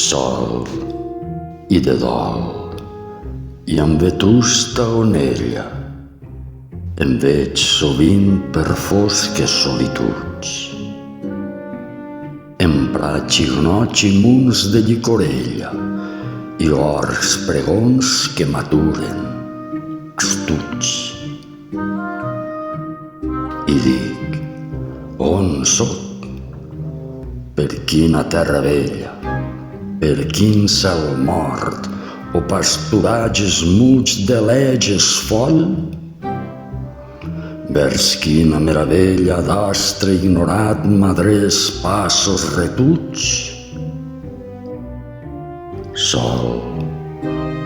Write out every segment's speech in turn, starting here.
sol i de dol, i amb vetusta onella em veig sovint per fosques solituds, en prats ignots i munts de llicorella i horts pregons que maturen, astuts. I dic, on soc? Per quina terra vella, per quin cel mort o pasturatges muts d'eleges foll? Vers quina meravella d'astre ignorat m'adrés passos retuts? Sol,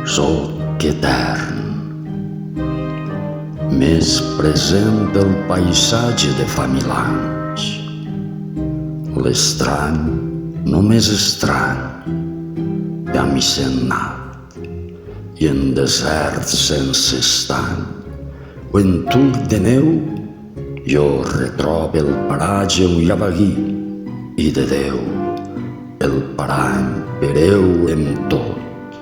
soc etern, més present del paisatge de fa 1000 anys. L'estrany, només estrany, ja m'hi sent nat, i en deserts sense estany, o en tull de neu, jo retrobe el paratge on hi ha vaguí, i de Déu el parany pereu en tot,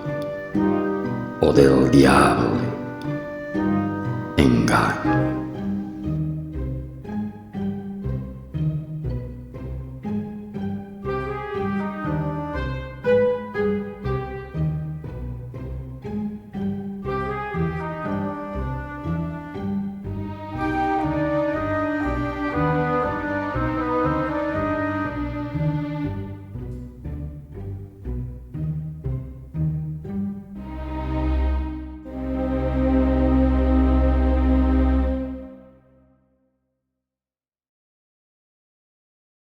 o del diable engany.